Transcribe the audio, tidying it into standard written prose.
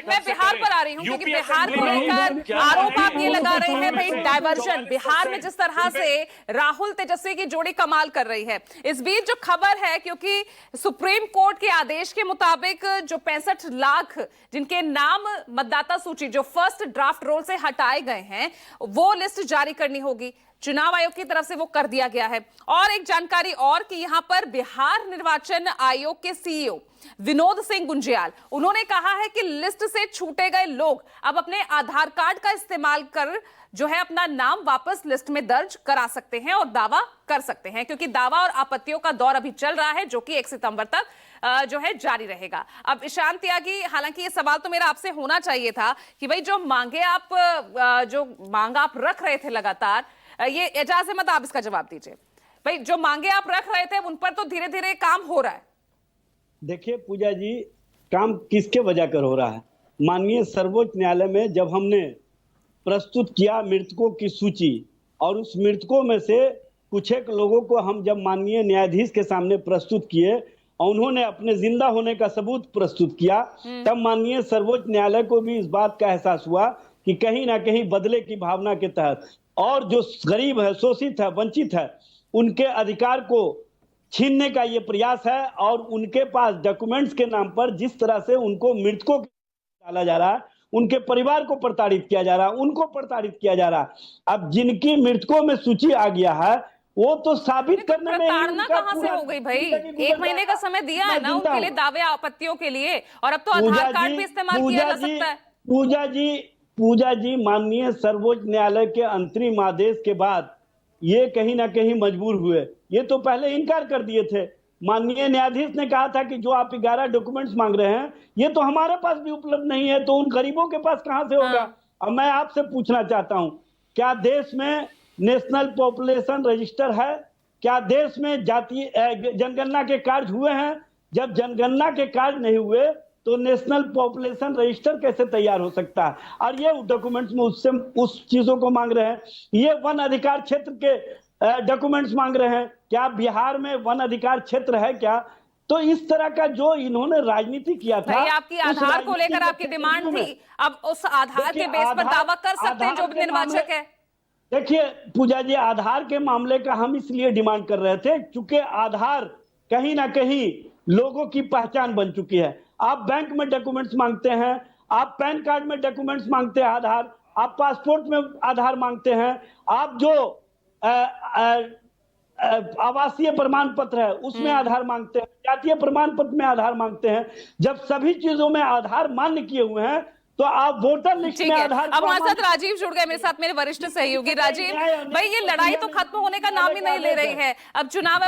मैं बिहार पर आ रही हूँ क्योंकि बिहार को लेकर आरोप आप ये लगा रहे हैं भाई डायवर्जन। बिहार में जिस तरह से राहुल तेजस्वी की जोड़ी कमाल कर रही है, इस बीच जो खबर है, क्योंकि सुप्रीम कोर्ट के आदेश के मुताबिक जो 65 लाख जिनके नाम मतदाता सूची जो फर्स्ट ड्राफ्ट रोल से हटाए गए हैं, वो लिस्ट जारी करनी होगी। चुनाव आयोग की तरफ से वो कर दिया गया है। और एक जानकारी और कि यहां पर बिहार निर्वाचन आयोग के सीईओ विनोद सिंह गुंजियाल, उन्होंने कहा है कि लिस्ट से छूटे गए लोग अब अपने आधार कार्ड का इस्तेमाल कर जो है अपना नाम वापस लिस्ट में दर्ज करा सकते हैं और दावा कर सकते हैं, क्योंकि दावा और आपत्तियों का दौर अभी चल रहा है जो कि 1 सितंबर तक जो है जारी रहेगा। अब ईशान त्यागी, हालांकि ये सवाल तो मेरा आपसे होना चाहिए था कि भाई जो मांग आप रख रहे थे लगातार, ये एजाज अहमद आप इसका जवाब दीजिए। भाई जो मांगे आप रख रहे थे उन पर तो धीरे धीरे काम हो रहा है। देखिए पूजा जी, काम किसके वजह कर हो रहा है? माननीय सर्वोच्च न्यायालय में जब हमने प्रस्तुत किया मृतकों की सूची, और उस मृतकों में से कुछ एक लोगों को हम जब माननीय न्यायाधीश के सामने प्रस्तुत किए और उन्होंने अपने जिंदा होने का सबूत प्रस्तुत किया, तब माननीय सर्वोच्च न्यायालय को भी इस बात का एहसास हुआ कि कहीं ना कहीं बदले की भावना के तहत और जो गरीब है, शोषित है, वंचित है, उनके अधिकार को छीनने का ये प्रयास है। और उनके पास डॉक्यूमेंट्स के नाम पर जिस तरह से उनको मृतकों डाला जा रहा है, उनके परिवार को प्रताड़ित किया जा रहा है, उनको प्रताड़ित किया जा रहा है। अब जिनकी मृतकों में सूची आ गया है, वो तो साबित करने में प्रताड़ना कहां से हो गई भाई? 1 महीने का समय दिया है ना उनके लिए दावे आपत्तियों के लिए, और अब तो आधार कार्ड भी इस्तेमाल किया जा सकता है। पूजा जी, माननीय सर्वोच्च न्यायालय के अंतरिम आदेश के बाद ये कहीं ना कहीं मजबूर हुए। ये तो पहले इनकार कर दिए थे। माननीय न्यायाधीश ने कहा था कि जो आप 11 डॉक्यूमेंट्स मांग रहे हैं, ये तो हमारे पास भी उपलब्ध नहीं है, तो उन गरीबों के पास कहां से होगा? अब मैं आपसे पूछना चाहता हूं, क्या देश में नेशनल पॉपुलेशन रजिस्टर है? क्या देश में जातीय जनगणना के कार्य हुए हैं? जब जनगणना के कार्य नहीं हुए तो नेशनल पॉपुलेशन रजिस्टर कैसे तैयार हो सकता है? और ये डॉक्यूमेंट्स में उससे उस चीजों को मांग रहे हैं। ये वन अधिकार क्षेत्र के डॉक्यूमेंट्स मांग रहे हैं। क्या बिहार में वन अधिकार क्षेत्र है क्या? तो इस तरह का जो इन्होंने राजनीति किया था, आपकी आधार को लेकर आपकी डिमांड थी, अब उस आधार के बेस पर दावा कर सकते हैं जो भी निर्वाचक है। देखिए पूजा जी, आधार के मामले का हम इसलिए डिमांड कर रहे थे क्योंकि आधार कहीं ना कहीं लोगों की पहचान बन चुकी है। आप बैंक में डॉक्यूमेंट्स मांगते हैं, आप पैन कार्ड में डॉक्यूमेंट्स मांगते हैं आधार, आप पासपोर्ट में आधार मांगते हैं, आप जो आवासीय प्रमाण पत्र है उसमें आधार मांगते हैं, जातीय प्रमाण पत्र में आधार मांगते हैं। जब सभी चीजों में आधार मान्य किए हुए हैं तो आप वोटर लिस्ट में आधार। अब हमारे साथ राजीव जुड़ गए, मेरे साथ मेरे वरिष्ठ सहयोगी। राजीव भाई, ये लड़ाई तो खत्म होने का नाम ही नहीं ले रही है। अब चुनाव